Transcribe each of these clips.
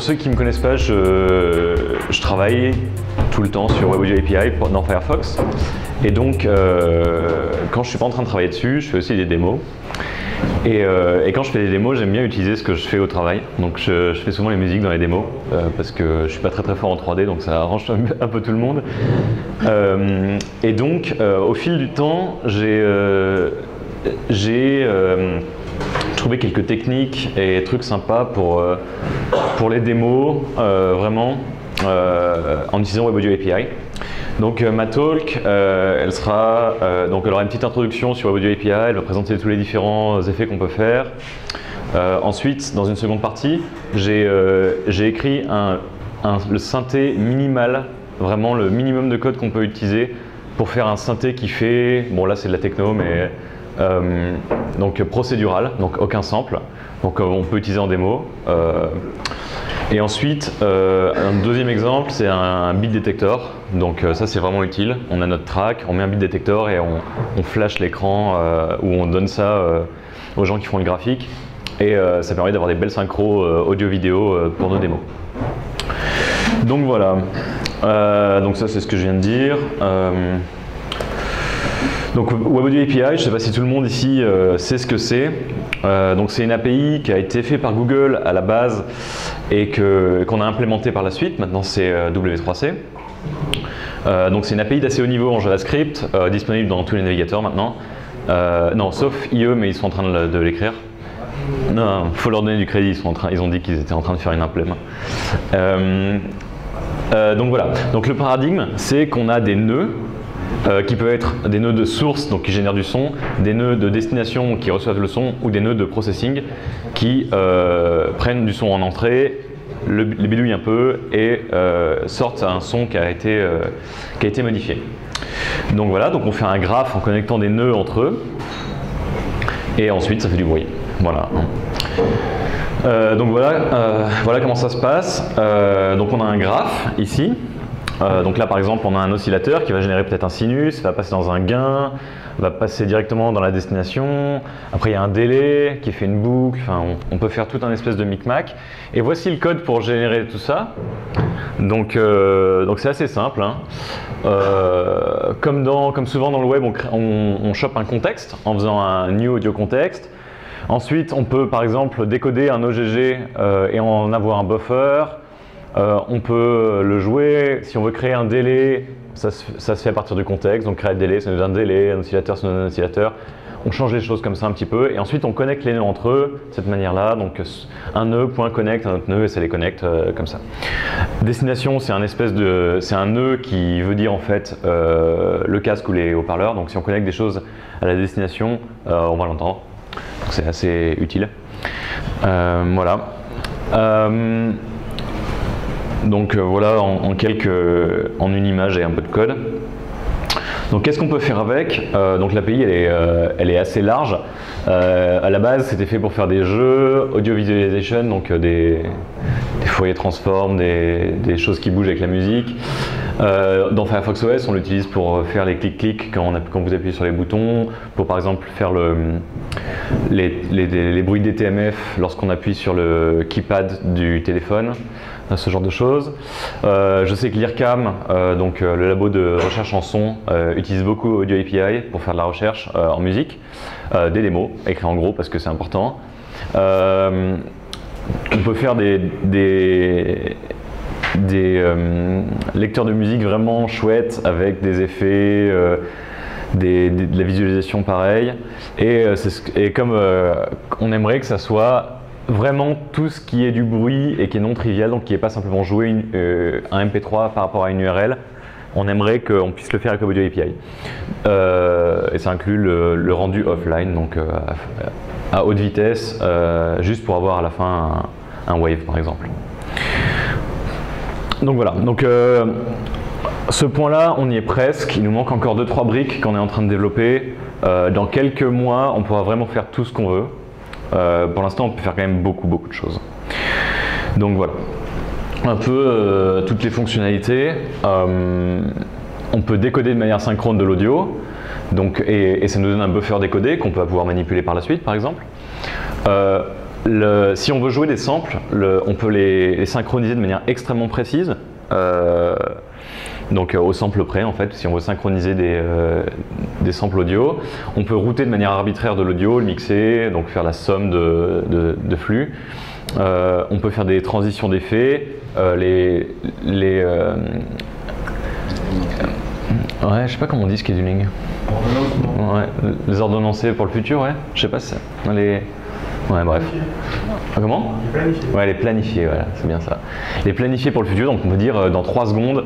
ceux qui ne me connaissent pas, je travaille tout le temps sur WebAudio API dans Firefox. Et donc, quand je ne suis pas en train de travailler dessus, je fais aussi des démos. Et quand je fais des démos, j'aime bien utiliser ce que je fais au travail. Donc je fais souvent les musiques dans les démos parce que je suis pas très fort en 3D, donc ça arrange un peu tout le monde. Et donc au fil du temps, j'ai trouvé quelques techniques et trucs sympas pour les démos, vraiment, en utilisant WebAudio API. Donc ma talk, elle aura une petite introduction sur WebAudio API, elle va présenter tous les différents effets qu'on peut faire. Ensuite, dans une seconde partie, j'ai écrit le synthé minimal, vraiment le minimum de code qu'on peut utiliser pour faire un synthé qui fait, bon là c'est de la techno, mais donc procédural, donc aucun sample, donc on peut utiliser en démo. Et ensuite, un deuxième exemple, c'est un beat detector. Donc ça, c'est vraiment utile. On a notre track, on met un beat detector et on flash l'écran ou on donne ça aux gens qui font le graphique. Et ça permet d'avoir des belles synchros audio-vidéo pour nos démos. Donc voilà. Donc ça, c'est ce que je viens de dire. Donc WebAudio API, je ne sais pas si tout le monde ici sait ce que c'est. Donc c'est une API qui a été faite par Google à la base et qu'on a implémenté par la suite. Maintenant c'est W3C. Donc c'est une API d'assez haut niveau en JavaScript, disponible dans tous les navigateurs maintenant. Non, sauf IE, mais ils sont en train de l'écrire. Non, il faut leur donner du crédit, ils ont dit qu'ils étaient en train de faire une implème. Donc voilà, donc le paradigme, c'est qu'on a des nœuds qui peuvent être des nœuds de source, donc qui génèrent du son, des nœuds de destination qui reçoivent le son, ou des nœuds de processing qui prennent du son en entrée, les bidouillent un peu et sortent un son qui a été modifié. Donc voilà, donc on fait un graphe en connectant des nœuds entre eux, et ensuite ça fait du bruit. Voilà. Donc voilà comment ça se passe. Donc on a un graphe ici. Donc là par exemple on a un oscillateur qui va générer peut-être un sinus, va passer dans un gain, va passer directement dans la destination. Après il y a un délai qui fait une boucle, enfin, on peut faire tout un espèce de micmac. Et voici le code pour générer tout ça. Donc c'est assez simple, hein. Comme souvent dans le web, on chope un contexte en faisant un new audio context. Ensuite on peut par exemple décoder un OGG et en avoir un buffer. On peut le jouer, si on veut créer un délai, ça se fait à partir du contexte, donc créer un délai, ça nous donne un délai, un oscillateur, ça nous donne un oscillateur. On change les choses comme ça un petit peu, et ensuite on connecte les nœuds entre eux, de cette manière-là, donc un nœud, point connect, un autre nœud, et ça les connecte comme ça. Destination, c'est un nœud qui veut dire en fait le casque ou les haut-parleurs, donc si on connecte des choses à la destination, on va l'entendre, donc c'est assez utile. Voilà. Donc voilà en une image et un peu de code. Donc qu'est-ce qu'on peut faire avec? Donc l'API elle est assez large. À la base c'était fait pour faire des jeux, audio visualization, donc des foyers transform, des choses qui bougent avec la musique. Dans Firefox OS on l'utilise pour faire les clics-clics quand vous appuyez sur les boutons, pour par exemple faire les bruits DTMF lorsqu'on appuie sur le keypad du téléphone. Ce genre de choses. Je sais que l'IRCAM, donc le labo de recherche en son, utilise beaucoup Audio API pour faire de la recherche en musique, des démos, écrits en gros parce que c'est important. On peut faire des lecteurs de musique vraiment chouettes avec des effets, de la visualisation pareil. Et comme on aimerait que ça soit vraiment tout ce qui est du bruit et qui est non trivial, donc qui n'est pas simplement jouer un MP3 par rapport à une URL, on aimerait qu'on puisse le faire avec Audio API. Et ça inclut le rendu offline, donc à haute vitesse, juste pour avoir à la fin un wave par exemple. Donc voilà, donc ce point-là, on y est presque. Il nous manque encore 2-3 briques qu'on est en train de développer. Dans quelques mois, on pourra vraiment faire tout ce qu'on veut. Pour l'instant, on peut faire quand même beaucoup de choses. Donc voilà, un peu toutes les fonctionnalités. On peut décoder de manière synchrone de l'audio, et ça nous donne un buffer décodé qu'on peut pouvoir manipuler par la suite, par exemple. Si on veut jouer des samples, on peut les synchroniser de manière extrêmement précise. Donc au sample près en fait, si on veut synchroniser des samples audio, on peut router de manière arbitraire de l'audio, le mixer, donc faire la somme de flux. On peut faire des transitions d'effets, ouais, je sais pas comment on dit scheduling. Ouais, les ordonnancés pour le futur, ouais, je sais pas si ça. Ouais, bref. Comment ? Les planifier. Ouais, les planifier, voilà, c'est bien ça. Les planifier pour le futur, donc on peut dire dans 3 secondes,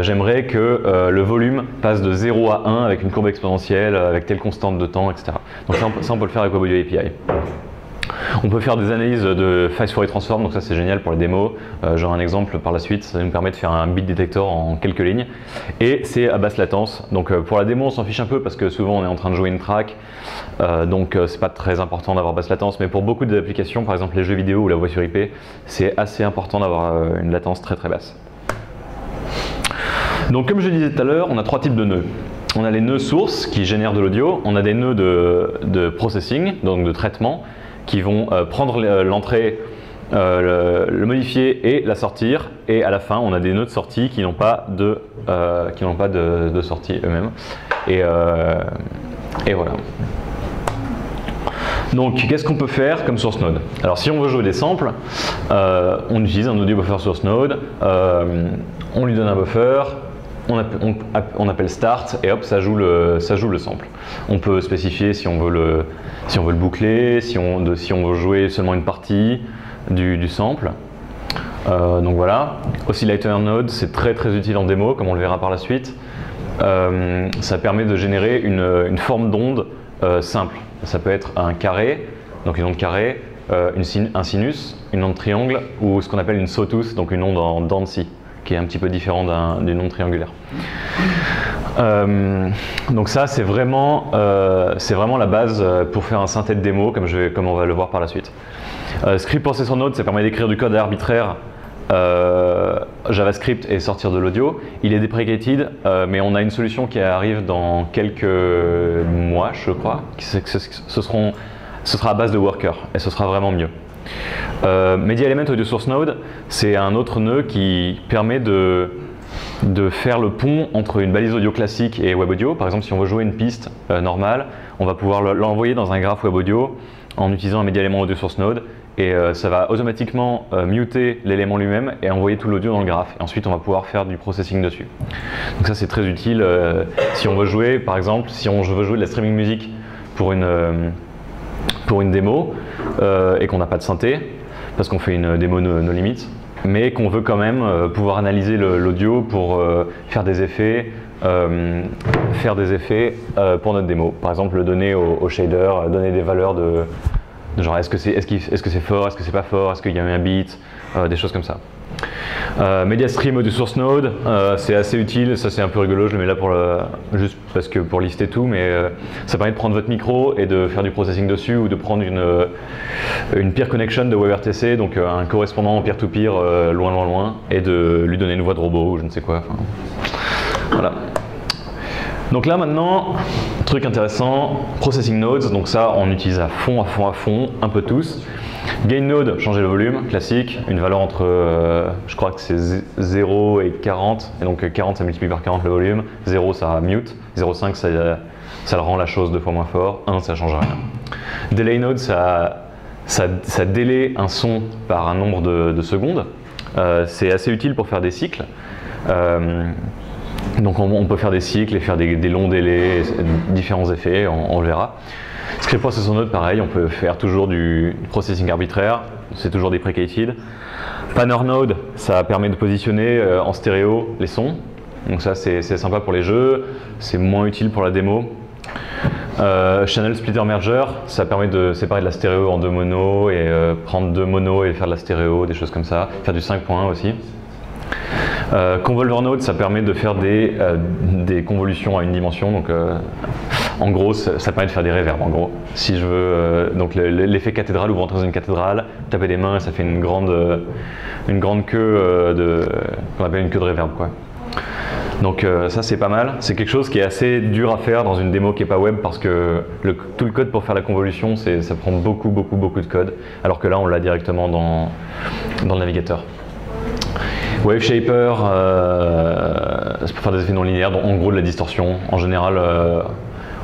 j'aimerais que le volume passe de 0 à 1 avec une courbe exponentielle, avec telle constante de temps, etc. Donc ça on peut le faire avec WebAudio API. On peut faire des analyses de phase Fourier transform, donc ça c'est génial pour les démos. J'aurai un exemple par la suite, ça nous permet de faire un bit detector en quelques lignes. Et c'est à basse latence, donc pour la démo on s'en fiche un peu parce que souvent on est en train de jouer une track, donc c'est pas très important d'avoir basse latence, mais pour beaucoup d'applications, par exemple les jeux vidéo ou la voix sur IP, c'est assez important d'avoir une latence très très basse. Donc comme je disais tout à l'heure, on a 3 types de nœuds. On a les nœuds sources qui génèrent de l'audio, on a des nœuds de processing, donc de traitement, qui vont prendre l'entrée, le modifier et la sortir, et à la fin on a des nœuds de sortie qui n'ont pas de sortie eux-mêmes, et voilà. Donc qu'est-ce qu'on peut faire comme source node? Alors si on veut jouer des samples, on utilise un audio buffer source node, on lui donne un buffer, on appelle start et hop, ça joue le sample. On peut spécifier si on veut le boucler, si on veut jouer seulement une partie du sample. Donc voilà. Oscillator node, c'est très très utile en démo, comme on le verra par la suite. Ça permet de générer une forme d'onde simple. Ça peut être un carré, donc une onde carrée, un sinus, une onde triangle ou ce qu'on appelle une sawtooth, donc une onde en dents de scie, qui est un petit peu différent d'une onde triangulaire. Donc ça c'est vraiment la base pour faire un synthé de démo comme on va le voir par la suite. Script processor node, ça permet d'écrire du code arbitraire JavaScript et sortir de l'audio. Il est deprecated, mais on a une solution qui arrive dans quelques mois je crois. Ce sera à base de worker et ce sera vraiment mieux. Media Element Audio Source Node, c'est un autre nœud qui permet de faire le pont entre une balise audio classique et web audio. Par exemple, si on veut jouer une piste normale, on va pouvoir l'envoyer dans un graphe web audio en utilisant un Media Element Audio Source Node, et ça va automatiquement muter l'élément lui-même et envoyer tout l'audio dans le graphe. Et ensuite, on va pouvoir faire du processing dessus. Donc ça, c'est très utile si on veut jouer, par exemple, si on veut jouer de la streaming musique pour une démo et qu'on n'a pas de synthé, parce qu'on fait une démo no limit, mais qu'on veut quand même pouvoir analyser l'audio pour faire des effets pour notre démo. Par exemple, le donner au shader, donner des valeurs de genre est-ce que c'est fort, est-ce que c'est pas fort, est-ce qu'il y a eu un beat, des choses comme ça. MediaStream Audio Source Node, c'est assez utile, ça c'est un peu rigolo, je le mets là juste parce que pour lister tout, mais ça permet de prendre votre micro et de faire du processing dessus, ou de prendre une peer connection de WebRTC, donc un correspondant peer-to-peer loin, et de lui donner une voix de robot ou je ne sais quoi. Enfin, voilà. Donc là maintenant, truc intéressant, processing nodes, donc ça on utilise à fond, un peu tous. Gain node, changer le volume, classique, une valeur entre, je crois que c'est 0 et 40, et donc 40 ça multiplie par 40 le volume, 0 ça mute, 0,5 ça le rend la chose 2 fois moins fort, 1 ça change rien. Delay node, ça délai un son par un nombre de secondes, c'est assez utile pour faire des cycles. Donc on peut faire des cycles et faire des longs délais, différents effets, on le verra. Script processor node, pareil, on peut faire toujours du processing arbitraire, c'est toujours deprecated. Panner node, ça permet de positionner en stéréo les sons, donc ça c'est sympa pour les jeux, c'est moins utile pour la démo. Channel splitter merger, ça permet de séparer de la stéréo en 2 monos et prendre 2 monos et faire de la stéréo, des choses comme ça, faire du 5.1 aussi. Convolver node, ça permet de faire des convolutions à une dimension, donc en gros ça permet de faire des reverbs en gros. Si je veux, donc l'effet cathédrale, où vous rentrez dans une cathédrale, tapez des mains et ça fait une grande queue qu'on appelle une queue de reverb quoi. Donc ça c'est pas mal. C'est quelque chose qui est assez dur à faire dans une démo qui n'est pas web parce que tout le code pour faire la convolution, ça prend beaucoup de code, alors que là on l'a directement dans le navigateur. WaveShaper, c'est pour faire des effets non linéaires, donc en gros de la distorsion. En général,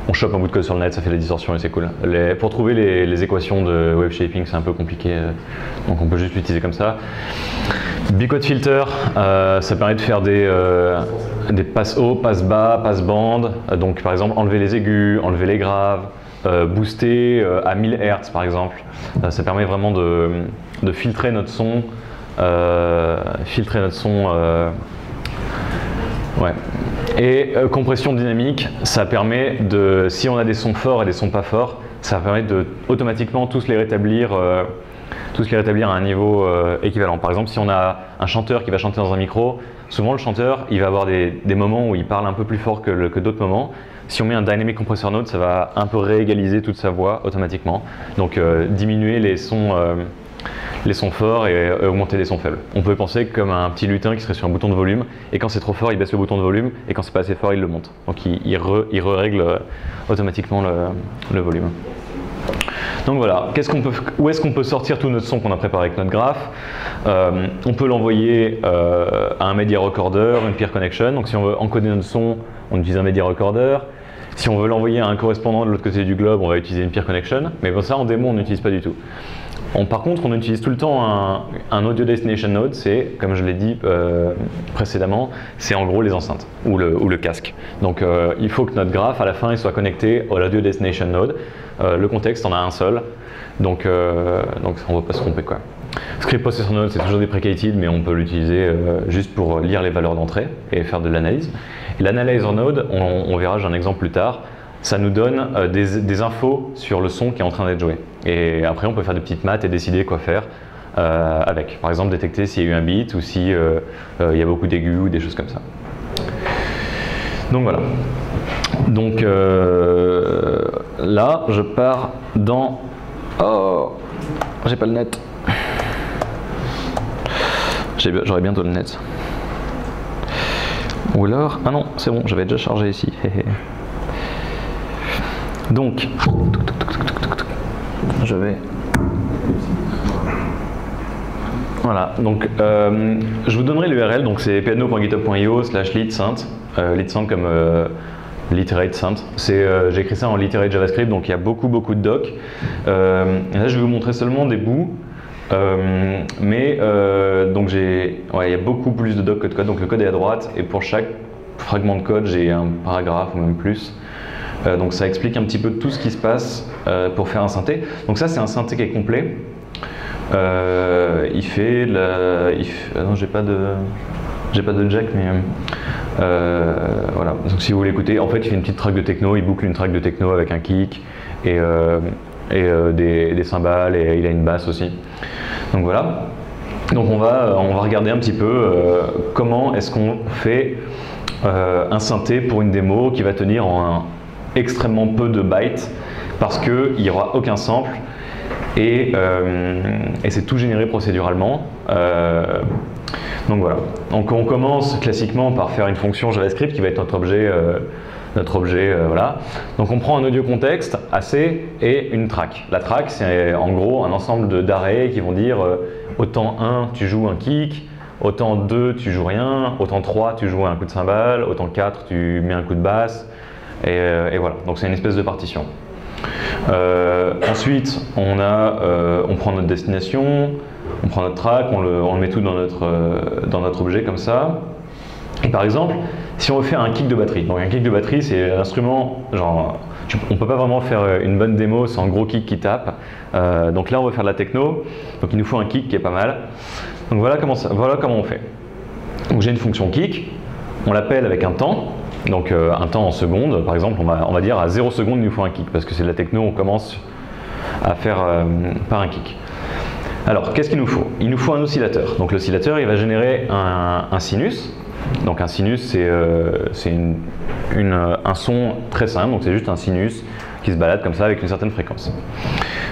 on chope un bout de code sur le net, ça fait de la distorsion et c'est cool. Pour trouver les équations de waveshaping, c'est un peu compliqué, donc on peut juste l'utiliser comme ça. Bcode filter, ça permet de faire des passes haut, passes bas, passes band. Donc par exemple enlever les aigus, enlever les graves, booster à 1000 Hz par exemple. Ça permet vraiment de filtrer notre son. Ouais. Et compression dynamique, ça permet de, si on a des sons forts et des sons pas forts, ça permet de automatiquement tous les rétablir à un niveau équivalent. Par exemple, si on a un chanteur qui va chanter dans un micro, souvent le chanteur il va avoir des moments où il parle un peu plus fort que d'autres moments. Si on met un dynamic compressor node, ça va un peu réégaliser toute sa voix automatiquement. Donc diminuer les sons forts et augmenter les sons faibles. On peut penser comme un petit lutin qui serait sur un bouton de volume, et quand c'est trop fort, il baisse le bouton de volume, et quand c'est pas assez fort, il le monte. Donc il règle automatiquement le volume. Donc voilà, où est-ce qu'on peut sortir tout notre son qu'on a préparé avec notre graphe? On peut l'envoyer à un media recorder, une peer connection. Donc si on veut encoder notre son, on utilise un media recorder. Si on veut l'envoyer à un correspondant de l'autre côté du globe, on va utiliser une peer connection. Mais bon, ça en démo, on n'utilise pas du tout. Par contre, on utilise tout le temps un audio destination node, c'est, comme je l'ai dit précédemment, c'est en gros les enceintes ou le casque. Donc il faut que notre graphe à la fin il soit connecté à l'audio destination node. Le contexte en a un seul, donc on ne va pas se tromper quoi. Script processor node, c'est toujours deprecated, mais on peut l'utiliser juste pour lire les valeurs d'entrée et faire de l'analyse. Et l'analyzer node, on verra, j'ai un exemple plus tard. Ça nous donne des infos sur le son qui est en train d'être joué. Et après, on peut faire des petites maths et décider quoi faire avec. Par exemple, détecter s'il y a eu un beat ou s'il y a beaucoup d'aigus ou des choses comme ça. Donc voilà. Donc là, je pars dans... Oh, j'ai pas le net. J'aurai bientôt le net. Ou alors... Ah non, c'est bon, j'avais déjà chargé ici. Donc, je vais... Voilà, donc je vous donnerai l'URL, donc c'est piano.github.io/leadsynth, leadsynth comme literate synth. J'ai écrit ça en literate JavaScript, donc il y a beaucoup de docs. Là, je vais vous montrer seulement des bouts, donc il y a beaucoup plus de docs que de code, donc le code est à droite, et pour chaque fragment de code, j'ai un paragraphe ou même plus. Donc ça explique un petit peu tout ce qui se passe pour faire un synthé. Donc ça c'est un synthé qui est complet. Il fait non, j'ai pas de jack, mais voilà. Donc si vous voulez écouter, en fait il fait une petite track de techno, il boucle une track de techno avec un kick et des cymbales, et il a une basse aussi. Donc voilà. Donc on va regarder un petit peu comment est-ce qu'on fait un synthé pour une démo qui va tenir en extrêmement peu de bytes parce qu'il n'y aura aucun sample et c'est tout généré procéduralement. Donc voilà. Donc on commence classiquement par faire une fonction JavaScript qui va être notre objet. Voilà. Donc on prend un audio contexte AC et une track. La track c'est en gros un ensemble d'arrêts qui vont dire autant 1 tu joues un kick, autant 2 tu joues rien, autant 3 tu joues un coup de cymbale, autant 4 tu mets un coup de basse. Et voilà, donc c'est une espèce de partition. Ensuite, on prend notre destination, on prend notre track, on le met tout dans notre objet comme ça. Et par exemple, si on veut faire un kick de batterie, donc un kick de batterie c'est un instrument, genre, on ne peut pas vraiment faire une bonne démo sans un gros kick qui tape. Donc là on veut faire de la techno, donc il nous faut un kick qui est pas mal. Donc voilà comment on fait. Donc j'ai une fonction kick, on l'appelle avec un temps. Donc un temps en secondes, par exemple, on va dire à 0 secondes il nous faut un kick, parce que c'est de la techno, on commence à faire par un kick. Alors qu'est-ce qu'il nous faut? Il nous faut un oscillateur. Donc l'oscillateur il va générer un sinus. Donc un sinus c'est un son très simple, donc c'est juste un sinus qui se balade comme ça avec une certaine fréquence.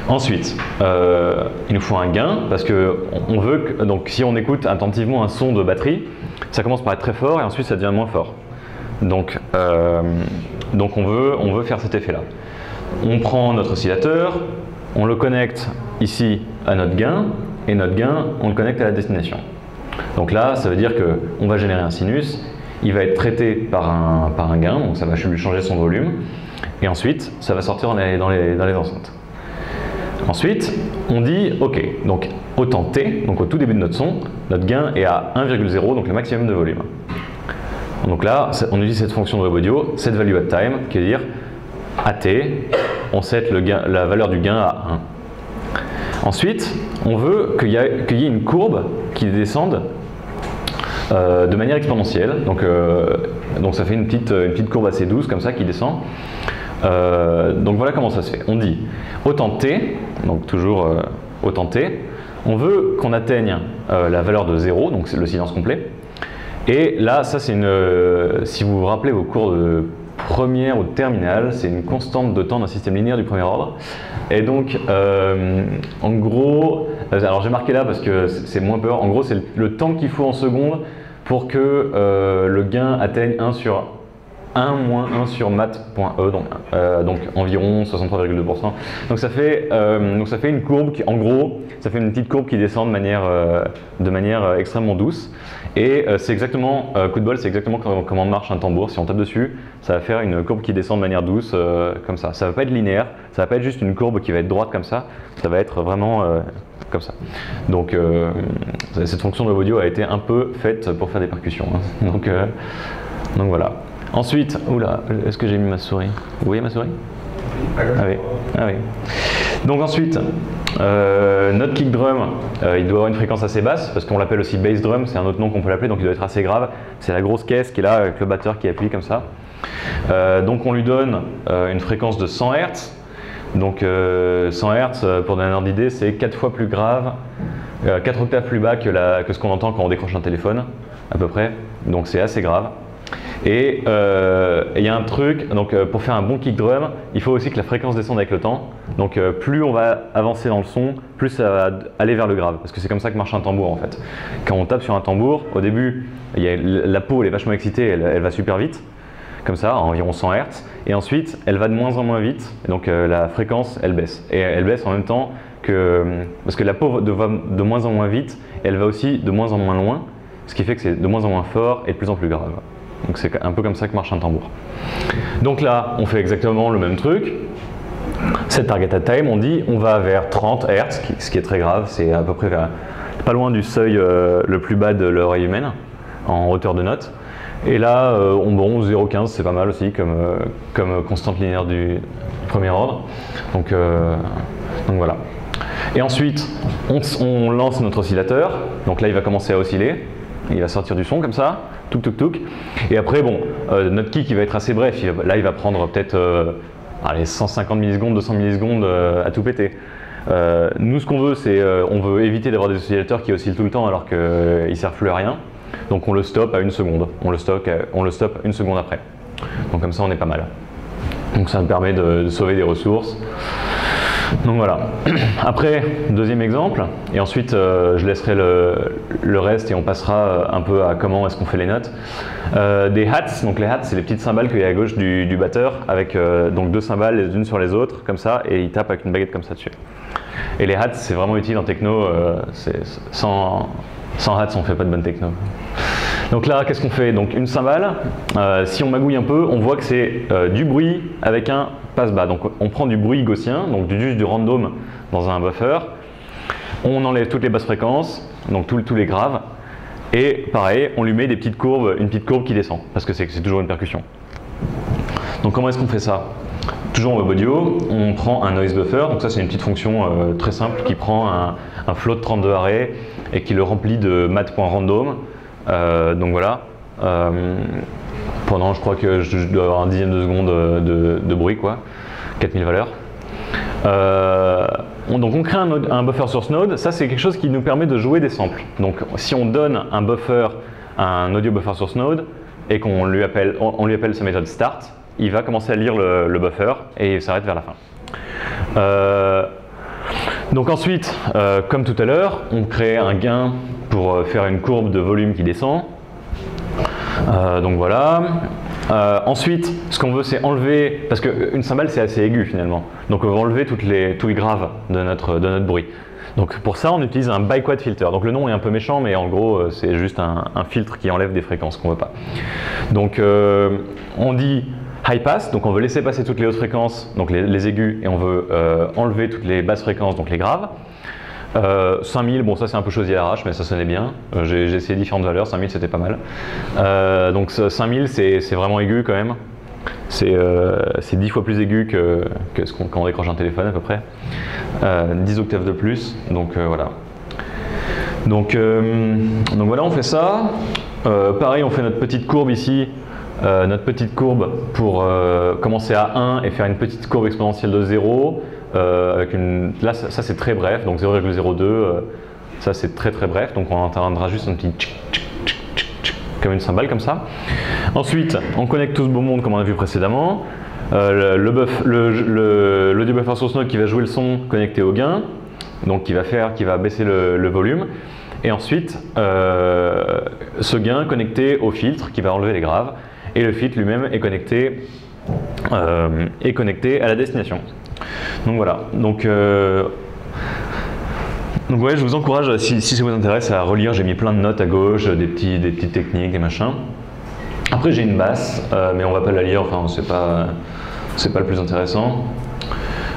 Ensuite, il nous faut un gain, parce que donc si on écoute attentivement un son de batterie, ça commence par être très fort et ensuite ça devient moins fort. Donc on veut faire cet effet-là. On prend notre oscillateur, on le connecte ici à notre gain, et notre gain, on le connecte à la destination. Donc là, ça veut dire qu'on va générer un sinus, il va être traité par un gain, donc ça va lui changer son volume, et ensuite, ça va sortir dans les enceintes. Ensuite, on dit, ok, donc au temps t, donc au tout début de notre son, notre gain est à 1,0, donc le maximum de volume. Donc là, on utilise cette fonction de web audio, setValueAtTime, qui veut dire à t, on set la valeur du gain à 1. Ensuite, on veut qu'il y ait une courbe qui descende de manière exponentielle. Donc ça fait une petite courbe assez douce comme ça qui descend. Donc voilà comment ça se fait. On dit au temps t, donc toujours au temps t, on veut qu'on atteigne la valeur de 0, donc c'est le silence complet. Et là, ça c'est si vous vous rappelez vos cours de première ou de terminale, c'est une constante de temps d'un système linéaire du premier ordre. Et donc, en gros, alors j'ai marqué là parce que c'est moins peur, en gros c'est le temps qu'il faut en secondes pour que le gain atteigne 1 sur 1 moins 1 sur mat.e, donc environ 63,2%. Donc ça fait une courbe qui, en gros, ça fait une petite courbe qui descend de manière extrêmement douce. Et c'est exactement, coup de bol, c'est exactement comment marche un tambour. Si on tape dessus, ça va faire une courbe qui descend de manière douce, comme ça. Ça ne va pas être linéaire, ça ne va pas être juste une courbe qui va être droite comme ça va être vraiment comme ça. Donc cette fonction de audio a été un peu faite pour faire des percussions. Hein. Donc voilà. Ensuite, oula, est-ce que j'ai mis ma souris? Vous voyez ma souris? Ah oui. Ah oui. Donc ensuite, notre kick drum, il doit avoir une fréquence assez basse, parce qu'on l'appelle aussi bass drum, c'est un autre nom qu'on peut l'appeler, donc il doit être assez grave. C'est la grosse caisse qui est là, avec le batteur qui appuie comme ça. Donc on lui donne une fréquence de 100 Hz. Donc 100 Hz, pour donner un ordre d'idée, c'est 4 fois plus grave, 4 octaves plus bas que ce qu'on entend quand on décroche un téléphone, à peu près. Donc c'est assez grave. Et il y a un truc, donc pour faire un bon kick drum, il faut aussi que la fréquence descende avec le temps. Donc plus on va avancer dans le son, plus ça va aller vers le grave. Parce que c'est comme ça que marche un tambour en fait. Quand on tape sur un tambour, au début, la peau elle est vachement excitée, elle va super vite, comme ça, à environ 100 Hz. Et ensuite, elle va de moins en moins vite, et donc la fréquence elle baisse. Et elle baisse en même temps parce que la peau va de moins en moins vite, et elle va aussi de moins en moins loin, ce qui fait que c'est de moins en moins fort et de plus en plus grave. Donc c'est un peu comme ça que marche un tambour. Donc là, on fait exactement le même truc. Set target at time, on dit on va vers 30 Hz, ce qui est très grave, c'est à peu près pas loin du seuil le plus bas de l'oreille humaine, en hauteur de note. Et là, 0,15 c'est pas mal aussi comme constante linéaire du premier ordre. Donc voilà. Et ensuite, on lance notre oscillateur. Donc là, il va commencer à osciller. Il va sortir du son comme ça, touk touk touk. Et après, bon, notre kick il va être assez bref. Là, il va prendre peut-être 150 millisecondes, 200 millisecondes à tout péter. Nous, ce qu'on veut, c'est on veut éviter d'avoir des oscillateurs qui oscillent tout le temps alors qu'ils ne servent plus à rien. Donc on le stoppe à 1 seconde. On le stoppe 1 seconde après. Donc comme ça, on est pas mal. Donc ça me permet de sauver des ressources. Donc voilà. Après, deuxième exemple, et ensuite je laisserai le reste et on passera un peu à comment est-ce qu'on fait les notes. Des hats, donc les hats c'est les petites cymbales qu'il y a à gauche du batteur avec donc 2 cymbales les unes sur les autres comme ça et il tape avec une baguette comme ça dessus. Et les hats c'est vraiment utile en techno, sans hats on fait pas de bonne techno. Donc là, qu'est-ce qu'on fait? Donc une cymbale, si on magouille un peu, on voit que c'est du bruit avec un passe-bas. Donc on prend du bruit gaussien, donc juste du random dans un buffer. On enlève toutes les basses fréquences, donc tous les graves. Et pareil, on lui met une petite courbe qui descend, parce que c'est toujours une percussion. Donc comment est-ce qu'on fait ça? Toujours en web audio, on prend un noise buffer, donc ça c'est une petite fonction très simple qui prend un float de 32 arrêts et qui le remplit de mat.random. Donc voilà, pendant je crois que je dois avoir un dixième de seconde de bruit quoi, 4000 valeurs. Donc on crée un buffer source node, ça c'est quelque chose qui nous permet de jouer des samples. Donc si on donne un buffer à un audio buffer source node et qu'on lui appelle sa méthode start, il va commencer à lire le buffer et il s'arrête vers la fin. Donc ensuite, comme tout à l'heure, on crée un gain pour faire une courbe de volume qui descend. Donc voilà. Ensuite, ce qu'on veut, c'est enlever, parce qu'une cymbale, c'est assez aigu finalement. Donc on va enlever tous les graves de notre bruit. Donc pour ça, on utilise un bi-quad filter. Donc le nom est un peu méchant, mais en gros, c'est juste un filtre qui enlève des fréquences qu'on ne veut pas. Donc on dit high pass, donc on veut laisser passer toutes les hautes fréquences, donc les aigus, et on veut enlever toutes les basses fréquences, donc les graves. 5000, bon ça c'est un peu choisi à l'arrache, mais ça sonnait bien. J'ai essayé différentes valeurs, 5000 c'était pas mal. Donc 5000 c'est vraiment aigu quand même. C'est 10 fois plus aigu que quand on décroche un téléphone à peu près. 10 octaves de plus, donc voilà. Donc voilà, on fait ça. Pareil, on fait notre petite courbe ici. Notre petite courbe pour commencer à 1 et faire une petite courbe exponentielle de 0. Là, ça c'est très bref, donc 0,02, ça c'est très bref, donc on entendra juste un petit tchic, tchic, tchic, tchic, tchic, comme une cymbale comme ça. Ensuite, on connecte tout ce beau monde comme on a vu précédemment. L'audio buffer source node qui va jouer le son connecté au gain, donc qui va baisser le volume. Et ensuite, ce gain connecté au filtre qui va enlever les graves. Et le filtre lui-même est connecté à la destination. Donc voilà. Donc ouais, je vous encourage, si ça vous intéresse, à relire. J'ai mis plein de notes à gauche, des petites techniques, des machins. Après j'ai une basse, mais on va pas la lire. Enfin, c'est pas le plus intéressant.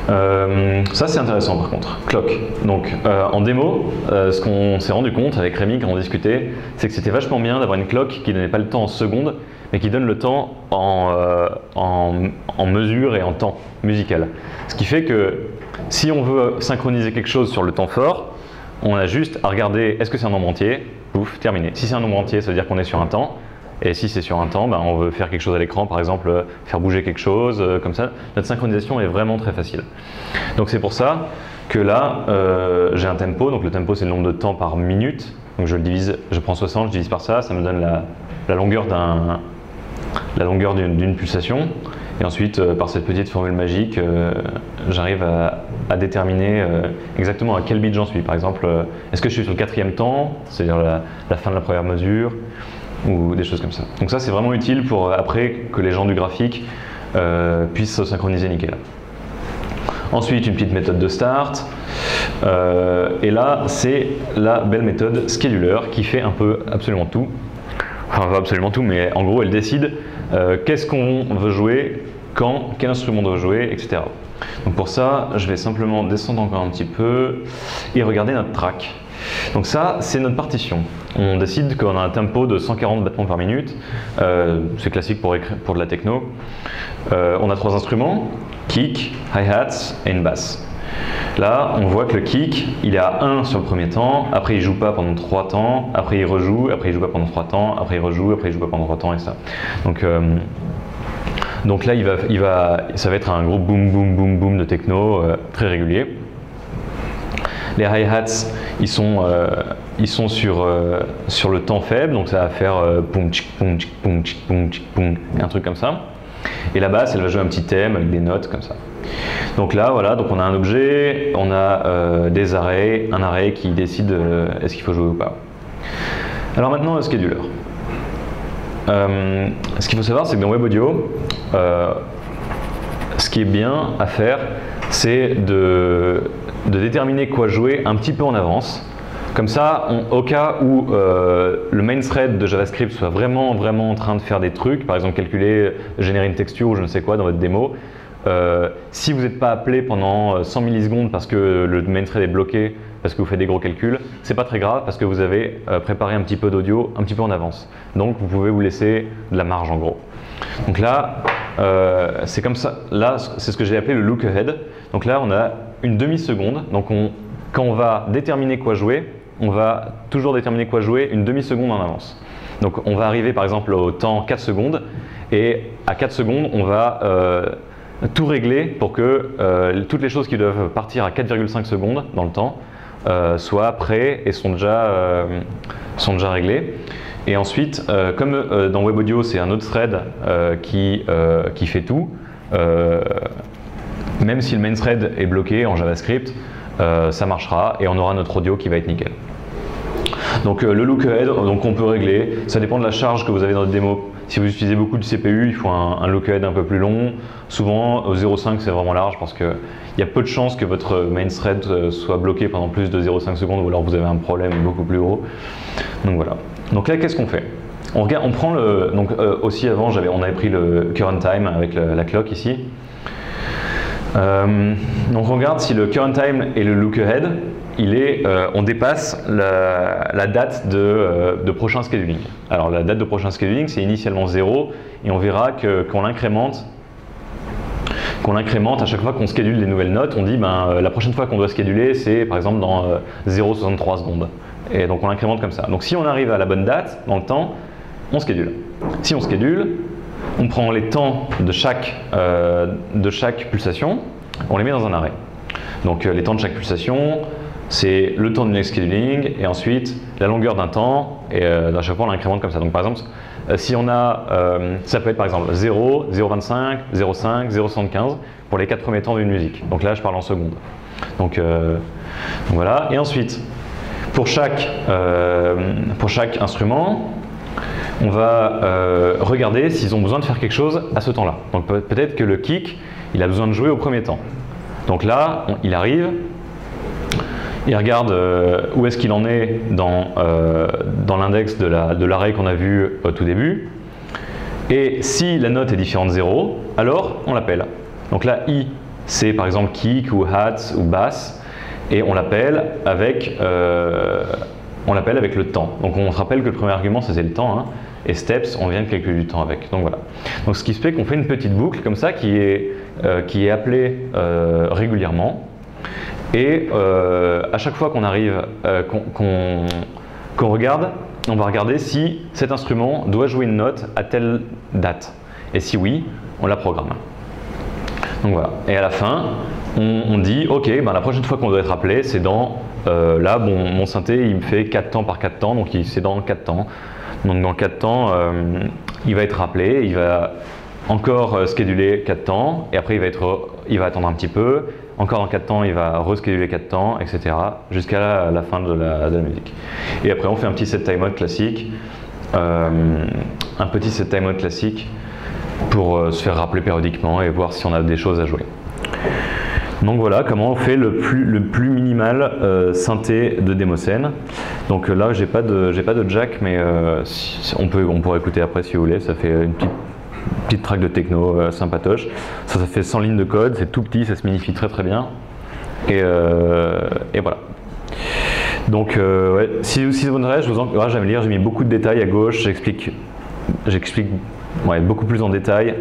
Ça c'est intéressant par contre, clock. Donc en démo, ce qu'on s'est rendu compte avec Rémi quand on discutait, c'est que c'était vachement bien d'avoir une clock qui donnait pas le temps en secondes, mais qui donne le temps en mesure et en temps musical. Ce qui fait que si on veut synchroniser quelque chose sur le temps fort, on a juste à regarder est-ce que c'est un nombre entier, pouf, terminé. Si c'est un nombre entier, ça veut dire qu'on est sur un temps. Et si c'est sur un temps, ben on veut faire quelque chose à l'écran, par exemple faire bouger quelque chose, comme ça. Notre synchronisation est vraiment très facile. Donc c'est pour ça que là, j'ai un tempo. Donc le tempo, c'est le nombre de temps par minute. Donc je prends 60, je divise par ça, ça me donne la longueur d'une pulsation. Et ensuite, par cette petite formule magique, j'arrive à déterminer exactement à quel bit j'en suis. Par exemple, est-ce que je suis sur le 4e temps, c'est-à-dire la fin de la première mesure, ou des choses comme ça. Donc ça c'est vraiment utile pour après que les gens du graphique puissent se synchroniser nickel. Ensuite une petite méthode de start, et là c'est la belle méthode scheduler qui fait un peu absolument tout. Enfin pas absolument tout, mais en gros elle décide qu'est-ce qu'on veut jouer, quand, quel instrument on doit jouer, etc. Donc pour ça je vais simplement descendre encore un petit peu et regarder notre track. Donc ça, c'est notre partition. On décide qu'on a un tempo de 140 battements par minute. C'est classique pour de la techno. On a 3 instruments, kick, hi-hats et une basse. Là, on voit que le kick, il est à 1 sur le premier temps, après il joue pas pendant 3 temps, après il rejoue, après il joue pas pendant 3 temps, après il rejoue, après il joue pas pendant 3 temps, et ça. Donc là, ça va être un gros boom, boom, boom, boom de techno très régulier. Les hi-hats, ils sont sur le temps faible, donc ça va faire poum tchic poum tchic poum tchic poum tchic poum, un truc comme ça. Et la basse, elle va jouer un petit thème avec des notes comme ça. Donc là, voilà, donc on a un objet, on a des arrays, un array qui décide est-ce qu'il faut jouer ou pas. Alors maintenant, le scheduler. Ce qu'il faut savoir, c'est que dans Web Audio, ce qui est bien à faire, c'est de déterminer quoi jouer un petit peu en avance. Comme ça, au cas où le main thread de JavaScript soit vraiment en train de faire des trucs, par exemple calculer, générer une texture ou je ne sais quoi dans votre démo, si vous n'êtes pas appelé pendant 100 millisecondes parce que le main thread est bloqué, parce que vous faites des gros calculs, c'est pas très grave parce que vous avez préparé un petit peu d'audio un petit peu en avance. Donc vous pouvez vous laisser de la marge en gros. Donc là, c'est comme ça. Là, c'est ce que j'ai appelé le look ahead. Donc là, on a une demi-seconde. Donc quand on va déterminer quoi jouer, on va toujours déterminer quoi jouer une demi-seconde en avance. Donc on va arriver par exemple au temps 4 secondes et à 4 secondes, on va tout régler pour que toutes les choses qui doivent partir à 4,5 secondes dans le temps soient prêts et sont déjà réglées. Et ensuite, comme dans Web Audio, c'est un autre thread qui fait tout, même si le main thread est bloqué en JavaScript, ça marchera et on aura notre audio qui va être nickel. Donc le look ahead, donc on peut régler, ça dépend de la charge que vous avez dans votre démo. Si vous utilisez beaucoup de CPU, il faut un look-ahead un peu plus long. Souvent, au 0,5 c'est vraiment large parce qu'il y a peu de chances que votre main thread soit bloqué pendant plus de 0,5 secondes ou alors vous avez un problème beaucoup plus gros. Donc voilà. Donc là, qu'est-ce qu'on fait? On prend le. Donc aussi avant, on avait pris le current time avec la clock ici. Donc on regarde si le current time et le look ahead, on dépasse la date de prochain scheduling. Alors la date de prochain scheduling, c'est initialement 0 et on verra qu'on l'incrémente à chaque fois qu'on schedule les nouvelles notes. On dit la prochaine fois qu'on doit scheduler, c'est par exemple dans 0,63 secondes. Et donc on l'incrémente comme ça. Donc si on arrive à la bonne date dans le temps, on schedule. Si on schedule, on prend les temps de chaque pulsation, on les met dans un arrêt. Donc les temps de chaque pulsation, c'est le temps du next scheduling et ensuite la longueur d'un temps et à chaque fois on l'incrémente comme ça. Donc par exemple, si on a, ça peut être par exemple 0, 0,25, 0,5, 0,75 pour les 4 premiers temps d'une musique. Donc là je parle en secondes. Donc voilà. Et ensuite, pour chaque instrument, on va regarder s'ils ont besoin de faire quelque chose à ce temps-là. Donc peut-être que le kick, il a besoin de jouer au premier temps. Donc là, il arrive, il regarde où est-ce qu'il en est dans l'index de l'arrêt qu'on a vu au tout début. Et si la note est différente de 0, alors on l'appelle. Donc là, I, c'est par exemple kick ou hats ou bass. Et on l'appelle avec le temps. Donc on se rappelle que le premier argument c'était le temps, hein, et steps, on vient de calculer du temps avec. Donc voilà. Donc ce qui se fait qu'on fait une petite boucle comme ça qui est appelée régulièrement. Et à chaque fois qu'on arrive, qu'on regarde, on va regarder si cet instrument doit jouer une note à telle date. Et si oui, on la programme. Donc voilà. Et à la fin, on dit, ok, la prochaine fois qu'on doit être appelé, c'est dans, là, mon synthé, il me fait 4 temps par 4 temps, donc c'est dans 4 temps. Donc dans 4 temps, il va être rappelé, il va encore scheduler 4 temps, et après il va attendre un petit peu, encore dans 4 temps, il va rescheduler 4 temps, etc. jusqu'à la fin de la musique. Et après, on fait un petit set timeout classique, pour se faire rappeler périodiquement et voir si on a des choses à jouer. Donc voilà comment on fait le plus minimal synthé de Demoscene. Donc là j'ai pas de jack, mais on pourrait écouter après si vous voulez. Ça fait une petite track de techno sympatoche. Ça fait 100 lignes de code, c'est tout petit, ça se magnifie très très bien. Et voilà. Donc ouais, si ça vous intéresse, je vous encourage à me lire. J'ai mis beaucoup de détails à gauche. J'explique beaucoup plus en détail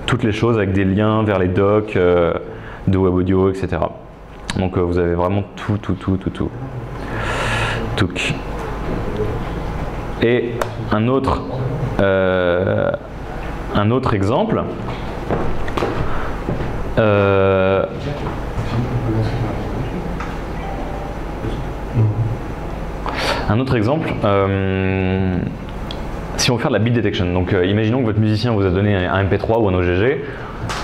toutes les choses avec des liens vers les docs de web audio, etc. Donc vous avez vraiment tout. Et un autre exemple. Si on veut faire de la beat detection, donc imaginons que votre musicien vous a donné un MP3 ou un OGG,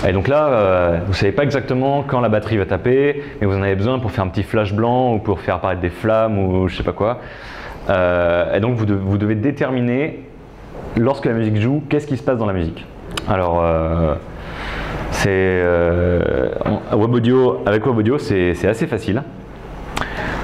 et donc là, vous ne savez pas exactement quand la batterie va taper, mais vous en avez besoin pour faire un petit flash blanc ou pour faire apparaître des flammes ou je sais pas quoi. Et donc vous devez déterminer, lorsque la musique joue, qu'est-ce qui se passe dans la musique. Alors, avec Web Audio, c'est assez facile.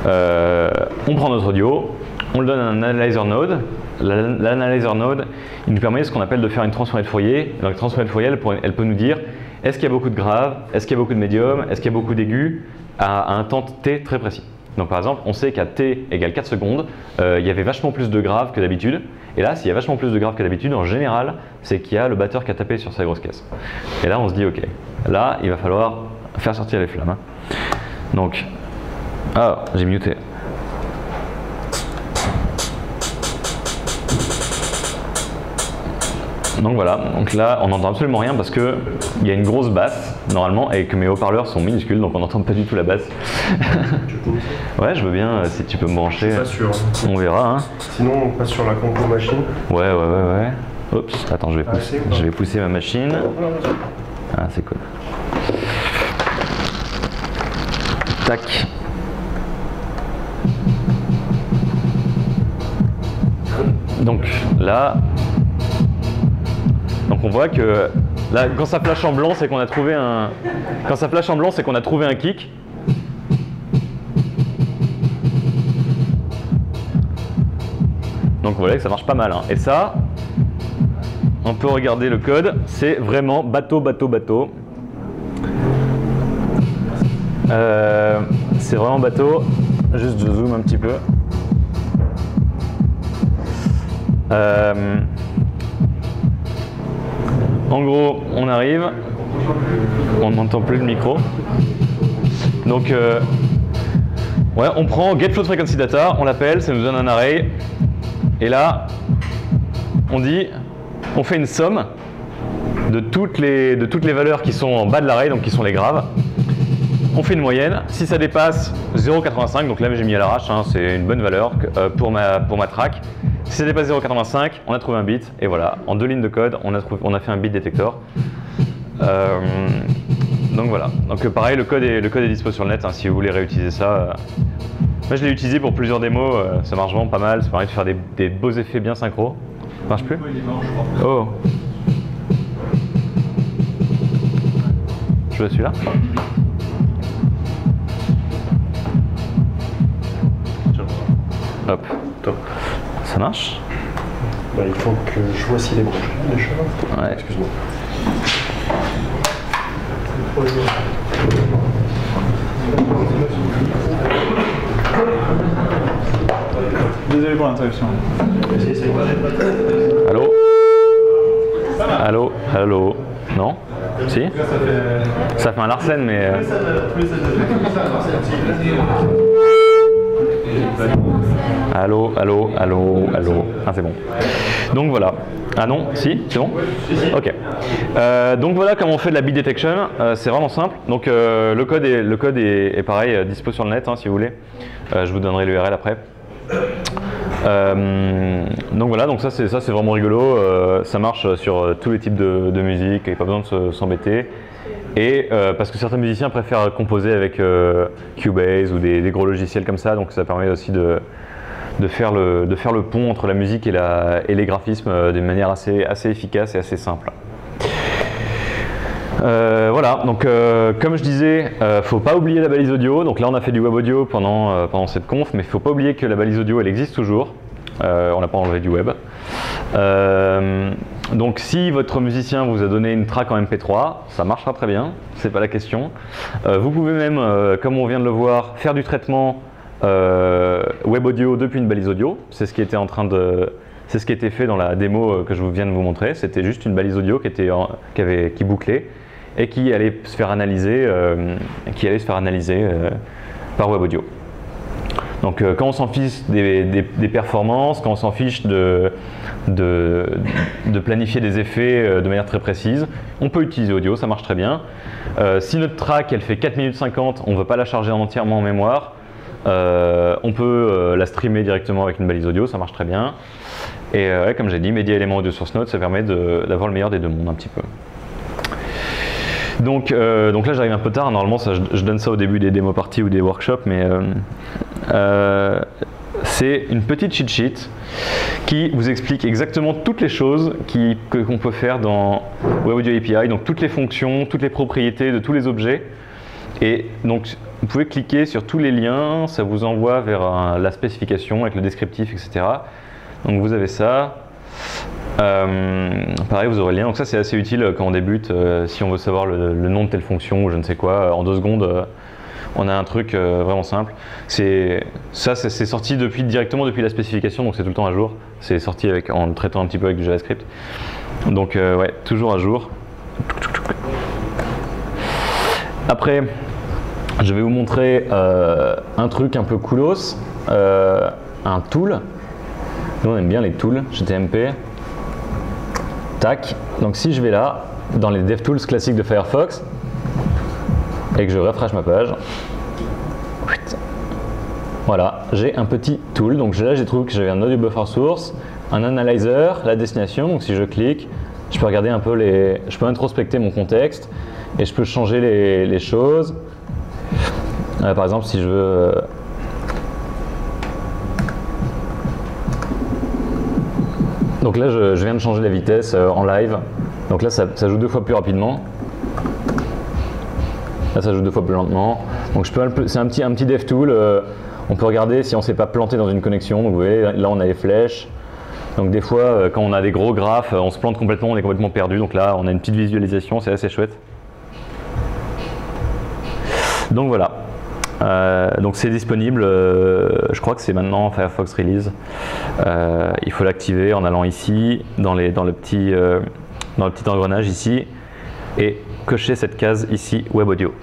On prend notre audio, on le donne à un analyzer node. L'analyzer node, il nous permet ce qu'on appelle de faire une transformée de Fourier. Donc, la transformée de Fourier, elle peut nous dire est-ce qu'il y a beaucoup de graves, est-ce qu'il y a beaucoup de médiums, est-ce qu'il y a beaucoup d'aigus à un temps t très précis. Donc par exemple, on sait qu'à t égale 4 secondes, il y avait vachement plus de graves que d'habitude. Et là, s'il y a vachement plus de graves que d'habitude, en général, c'est qu'il y a le batteur qui a tapé sur sa grosse caisse. Et là, on se dit ok, là, il va falloir faire sortir les flammes. Donc, j'ai muté. Donc voilà, donc là on n'entend absolument rien parce qu'il y a une grosse basse normalement et que mes haut-parleurs sont minuscules donc on n'entend pas du tout la basse. Ouais, je veux bien si tu peux me brancher. Pas sûr. On verra. Hein. Sinon on passe sur la compo machine. Ouais. Oups, attends, je vais pousser ma machine. Ah, c'est cool. Tac. Donc là. on voit que là, quand ça flash en blanc, c'est qu'on a trouvé un. Quand ça flash en blanc, c'est qu'on a trouvé un kick. Donc vous voyez que ça marche pas mal. Hein. Et ça, on peut regarder le code, c'est vraiment bateau. C'est vraiment bateau. Juste je zoome un petit peu. En gros, on arrive, on n'entend plus le micro. Donc, ouais, on prend get float frequency data, on l'appelle, ça nous donne un array. Et là, on dit, on fait une somme de toutes les valeurs qui sont en bas de l'array, donc qui sont les graves. On fait une moyenne. Si ça dépasse 0,85, donc là j'ai mis à l'arrache, hein, c'est une bonne valeur pour ma track. Si ça dépasse 0,85, on a trouvé un bit, et voilà, en 2 lignes de code, on a fait un bit détector. Donc voilà, donc pareil, le code est dispo sur le net, hein, si vous voulez réutiliser ça. Moi je l'ai utilisé pour plusieurs démos, ça marche vraiment pas mal, ça permet de faire des beaux effets bien synchro. Ça marche plus? Oh. Je veux celui-là. Hop. Top. Ça marche? Bah, il faut que je vois s'il est branché déjà. Ouais. Excuse-moi. Désolé pour l'interruption. Allô? Allô? Allô? Non? Si? Ça fait un Larsen, mais... Allô? Allô? Allô? Allô? Ah, c'est bon. Donc voilà. Ah non? Si? C'est bon? Ok. Donc voilà comment on fait de la bit detection. C'est vraiment simple. Donc le code est pareil, dispo sur le net, hein, si vous voulez. Je vous donnerai l'URL après. Donc voilà, donc ça c'est vraiment rigolo, ça marche sur tous les types de musique, il n'y a pas besoin de s'embêter. Et parce que certains musiciens préfèrent composer avec Cubase ou des gros logiciels comme ça, donc ça permet aussi de faire le pont entre la musique et les graphismes d'une manière assez efficace et assez simple. Voilà, donc comme je disais, faut pas oublier la balise audio. Donc là on a fait du web audio pendant cette conf, mais il faut pas oublier que la balise audio elle existe toujours. On n'a pas enlevé du web. Donc si votre musicien vous a donné une track en MP3, ça marchera très bien, c'est pas la question. Vous pouvez même, comme on vient de le voir, faire du traitement web audio depuis une balise audio. C'est ce qui était c'est ce qui était fait dans la démo que je viens de vous montrer. C'était juste une balise audio qui bouclait et qui allait se faire analyser, par web audio. Donc quand on s'en fiche des performances, quand on s'en fiche de planifier des effets de manière très précise, on peut utiliser audio, ça marche très bien. Si notre track elle fait 4 minutes 50, on ne veut pas la charger entièrement en mémoire, on peut la streamer directement avec une balise audio, ça marche très bien. Et comme j'ai dit, Media Element Audio Source Node, ça permet d'avoir le meilleur des deux mondes un petit peu. Donc là j'arrive un peu tard, normalement je donne ça au début des démo parties ou des workshops, mais c'est une petite cheat sheet qui vous explique exactement toutes les choses qu'on peut faire dans Web Audio API, donc toutes les fonctions, toutes les propriétés de tous les objets. Et donc vous pouvez cliquer sur tous les liens, ça vous envoie vers la spécification avec le descriptif, etc. Donc vous avez ça. Pareil, vous aurez le lien, donc ça c'est assez utile quand on débute, si on veut savoir le nom de telle fonction ou je ne sais quoi, en 2 secondes on a un truc vraiment simple. C'est sorti directement depuis la spécification, donc c'est tout le temps à jour, c'est sorti en traitant un petit peu avec du JavaScript, donc ouais, toujours à jour. Après je vais vous montrer un truc un peu coolos, un tool. Nous on aime bien les tools chez TMP. Tac, donc si je vais là, dans les DevTools classiques de Firefox, et que je refresh ma page, voilà, j'ai un petit tool. Donc là j'ai trouvé que j'avais un audio buffer source, un analyzer, la destination, donc si je clique, je peux regarder un peu je peux introspecter mon contexte, et je peux changer les choses. Par exemple si je veux... Donc là, je viens de changer la vitesse en live. Donc là, ça joue 2 fois plus rapidement. Là, ça joue 2 fois plus lentement. Donc c'est un petit dev tool. On peut regarder si on ne s'est pas planté dans une connexion. Donc vous voyez, là, on a les flèches. Donc des fois, quand on a des gros graphes, on se plante complètement, on est complètement perdu. Donc là, on a une petite visualisation, c'est assez chouette. Donc voilà. Donc c'est disponible, je crois que c'est maintenant Firefox Release. Il faut l'activer en allant ici, dans le petit engrenage ici, et cocher cette case ici, Web Audio.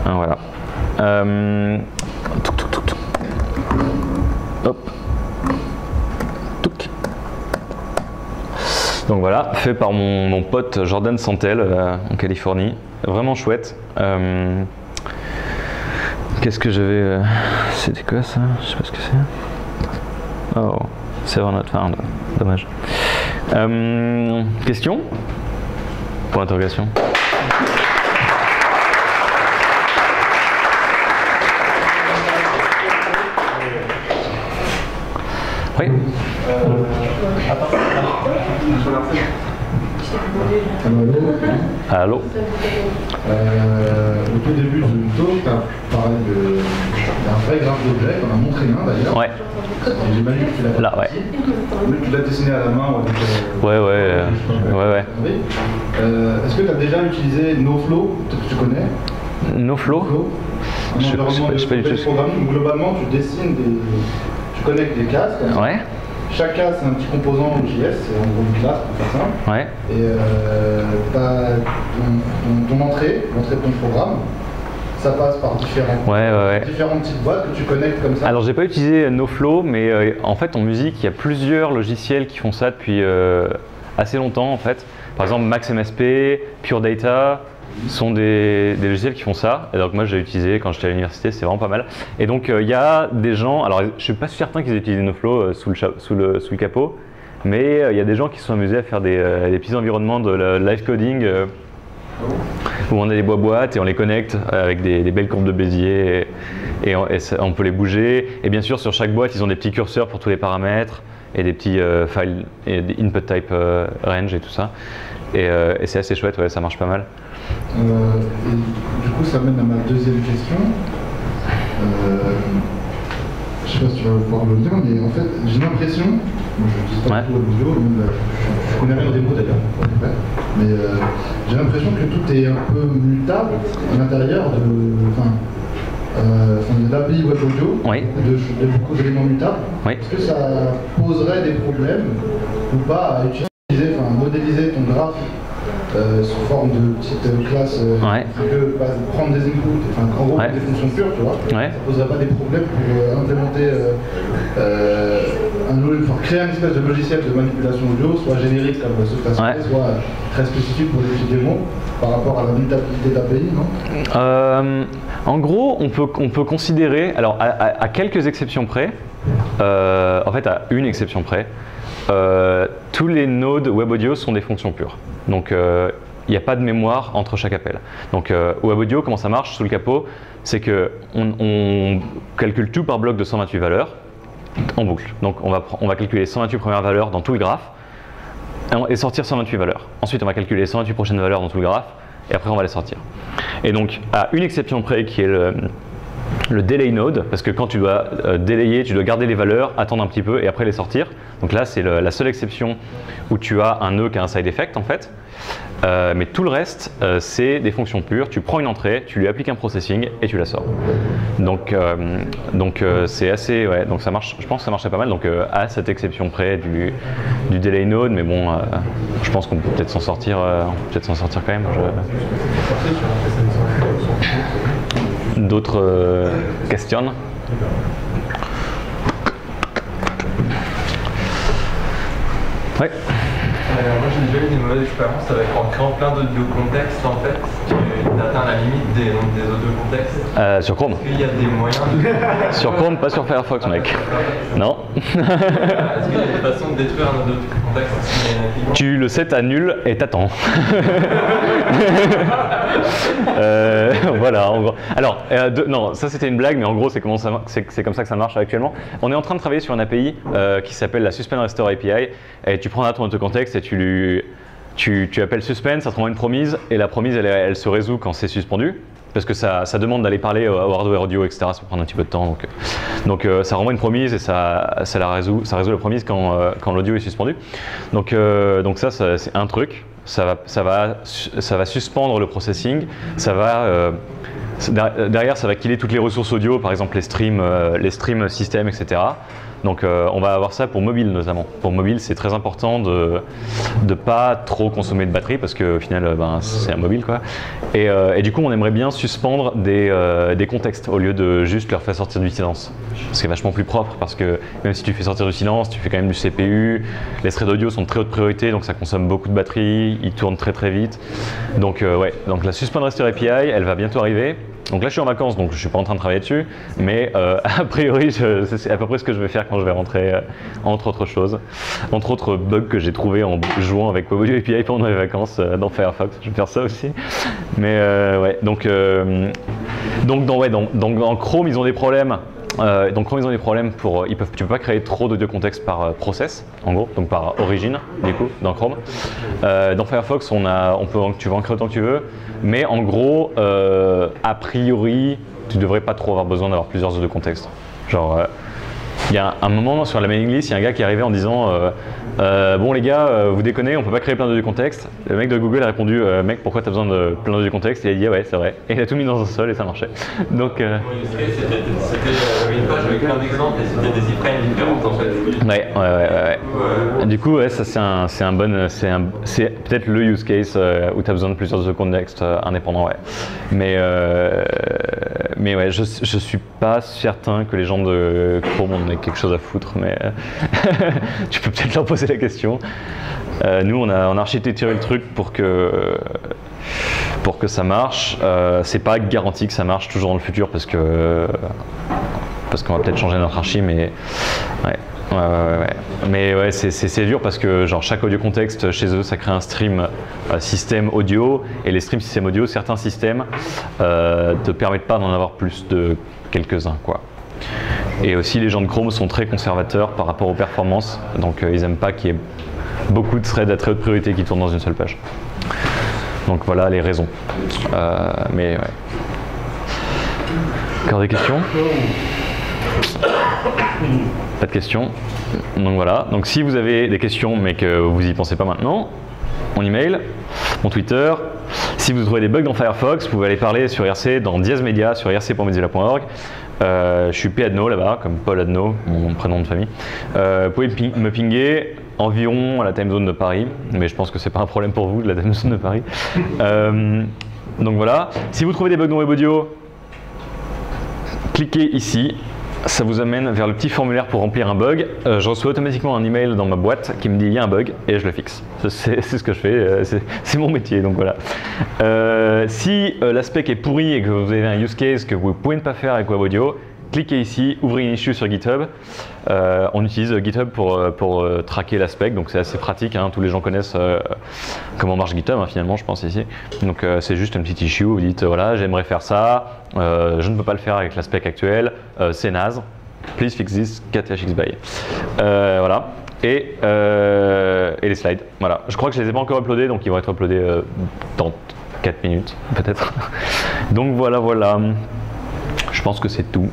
Voilà. Hop. Donc voilà, fait par mon pote Jordan Santel en Californie. Vraiment chouette. Qu'est-ce que j'avais... C'était quoi ça? Je sais pas ce que c'est. Oh, server not found. Dommage. Question? Point d'interrogation. Oui. Allô. Au tout début du talk, tu as parlé d'un vrai graphe d'objet, qu'on a montré un d'ailleurs. Ouais. J'imagine que tu l'as là, ouais. Tu l'as dessiné à la main ou avec, ouais. Est-ce que tu as déjà utilisé NoFlow? Peut-être que tu connais. NoFlow? Un environnement de programming où globalement tu dessines tu connectes des cases. Ouais. Chaque case, c'est un petit composant JS, c'est en gros une classe pour faire simple. Ouais. Et tu as ton entrée, l'entrée de ton programme, ça passe par différentes petites boîtes que tu connectes comme ça. Alors j'ai pas utilisé NoFlow, mais en fait en musique, il y a plusieurs logiciels qui font ça depuis assez longtemps en fait. Par exemple MaxMSP, Pure Data sont des logiciels qui font ça. Et donc moi j'ai utilisé quand j'étais à l'université, c'est vraiment pas mal. Et donc il y a des gens, alors je suis pas certain qu'ils aient utilisé NoFlow sous le capot, mais il y a des gens qui se sont amusés à faire des petits environnements de live coding où on a des boîtes et on les connecte avec des belles courbes de Bézier et on peut les bouger. Et bien sûr sur chaque boîte ils ont des petits curseurs pour tous les paramètres et des petits files et des input type range et tout ça. Et c'est assez chouette, ouais, ça marche pas mal. Et du coup, ça mène à ma deuxième question. Je sais pas si tu vas pouvoir le dire, mais en fait, j'ai l'impression, moi je dis pas tout la vidéo, je connais rien au démo d'ailleurs, mais j'ai l'impression que tout est un peu mutable à l'intérieur de l'API Web Audio, de beaucoup d'éléments mutables. Est-ce que ça poserait des problèmes ou pas à utiliser, modéliser ton graphe sous forme de petite classe qui peut prendre des inputs, en gros des fonctions pures, tu vois. Ça poserait pas des problèmes pour implémenter créer une espèce de logiciel de manipulation audio, soit générique comme Surface, soit très spécifique pour les petits démos par rapport à la mutabilité d'API, non? En gros, on peut considérer, alors à quelques exceptions près, en fait à une exception près, tous les nodes Web Audio sont des fonctions pures. Donc il n'y a pas de mémoire entre chaque appel. Donc Web Audio, comment ça marche sous le capot? C'est qu'on calcule tout par bloc de 128 valeurs en boucle. Donc on va calculer les 128 premières valeurs dans tout le graphe et sortir 128 valeurs. Ensuite on va calculer les 128 prochaines valeurs dans tout le graphe et après on va les sortir. Et donc à une exception près qui est le delay node, parce que quand tu dois délayer, tu dois garder les valeurs, attendre un petit peu et après les sortir. Donc là c'est la seule exception où tu as un nœud qui a un side effect en fait. Mais tout le reste c'est des fonctions pures. Tu prends une entrée, tu lui appliques un processing et tu la sors. Donc c'est assez, donc ça marche. Je pense que ça marchait pas mal. Donc à cette exception près du delay node, mais bon, je pense qu'on peut peut-être s'en sortir, quand même. D'autres questions? Ouais. Moi j'ai déjà eu des mauvaises expériences avec en créant plein d'audio contextes en fait, tu atteins la limite des audio contextes. Sur Chrome. Est-ce qu'il y a des moyens de... Sur Chrome, pas sur Firefox mec. Non. Est-ce qu'il y a des façons de détruire un audio contexte? Tu le sets à nul et t'attends. Voilà, en gros. Alors, non, ça c'était une blague, mais en gros c'est comme ça que ça marche actuellement. On est en train de travailler sur une API qui s'appelle la Suspend Restore API, et tu prends un audio contexte et tu tu appelles suspend, ça te renvoie une promise, et la promise elle se résout quand c'est suspendu. Parce que ça demande d'aller parler au hardware audio, etc. Ça peut prendre un petit peu de temps. Donc ça renvoie une promise et ça résout la promise quand l'audio est suspendu. Donc ça c'est un truc. Ça va suspendre le processing. Derrière, ça va killer toutes les ressources audio, par exemple les streams système, etc. Donc on va avoir ça pour mobile notamment. Pour mobile, c'est très important de ne pas trop consommer de batterie parce qu'au final, c'est un mobile quoi. Et du coup, on aimerait bien suspendre des contextes au lieu de juste leur faire sortir du silence. C'est vachement plus propre parce que même si tu fais sortir du silence, tu fais quand même du CPU. Les threads audio sont de très haute priorité, donc ça consomme beaucoup de batterie, ils tournent très très vite. Donc donc la Suspend Restore API, elle va bientôt arriver. Donc là je suis en vacances, donc je ne suis pas en train de travailler dessus, mais a priori c'est à peu près ce que je vais faire quand je vais rentrer, entre autres choses. Entre autres bugs que j'ai trouvé en jouant avec WebAudio API pendant les vacances dans Firefox, je vais faire ça aussi. Mais ouais, donc dans Chrome ils ont des problèmes. Donc Chrome ils ont des problèmes tu peux pas créer trop d'audio contexte par process, en gros, donc par origine, du coup, dans Chrome. Dans Firefox, tu vas en créer autant que tu veux, mais en gros, a priori, tu devrais pas trop avoir besoin d'avoir plusieurs audio contextes. Genre, il y a un moment sur la mailing list, il y a un gars qui est arrivé en disant bon les gars, vous déconnez, on peut pas créer plein d'audio contextes. Le mec de Google a répondu mec, pourquoi t'as besoin de plein d'audio contextes? Et il a dit ouais, c'est vrai. Et il a tout mis dans un seul et ça marchait. Donc c'était une page avec plein d'exemples et c'était des iframes différentes en fait. Ouais. Du coup, ouais, ça c'est peut-être le use case où tu as besoin de plusieurs audio contextes indépendants, ouais. Mais ouais, je suis pas certain que les gens de Chrome en aient quelque chose à foutre, mais tu peux peut-être leur poser la question. Nous, on a architecturé le truc pour que ça marche. C'est pas garanti que ça marche toujours dans le futur parce qu'on va peut-être changer notre archi, mais ouais. Mais ouais, c'est dur parce que genre chaque audio contexte chez eux, ça crée un stream système audio, et les streams système audio, certains systèmes te permettent pas d'en avoir plus de quelques-uns quoi. Et aussi les gens de Chrome sont très conservateurs par rapport aux performances, donc ils aiment pas qu'il y ait beaucoup de threads à très haute priorité qui tournent dans une seule page. Donc voilà les raisons. Mais ouais. Encore des questions? Pas de questions. Donc voilà. Donc si vous avez des questions mais que vous y pensez pas maintenant, mon email, mon Twitter. Si vous trouvez des bugs dans Firefox, vous pouvez aller parler sur IRC dans Diaz Media sur irc.mozilla.org. Je suis P-Adno là-bas, comme Paul Adno, mon prénom de famille. Vous pouvez me pinguer environ à la time zone de Paris, mais je pense que c'est pas un problème pour vous, la time zone de Paris. Donc voilà. Si vous trouvez des bugs dans WebAudio, cliquez ici. Ça vous amène vers le petit formulaire pour remplir un bug. Je reçois automatiquement un email dans ma boîte qui me dit il y a un bug et je le fixe. C'est ce que je fais, c'est mon métier, donc voilà. Si la spec est pourrie et que vous avez un use case que vous ne pouvez pas faire avec WebAudio, cliquez ici, ouvrez une issue sur GitHub. On utilise GitHub pour traquer la spec, donc c'est assez pratique, hein. Tous les gens connaissent comment marche GitHub, hein, finalement, je pense ici. Donc c'est juste une petite issue où vous dites voilà, j'aimerais faire ça, je ne peux pas le faire avec la spec actuelle, c'est naze, please fix this, 4hx by. Voilà. Et les slides, voilà. Je crois que je les ai pas encore uploadés, donc ils vont être uploadés dans 4 minutes peut-être. Donc voilà. Je pense que c'est tout.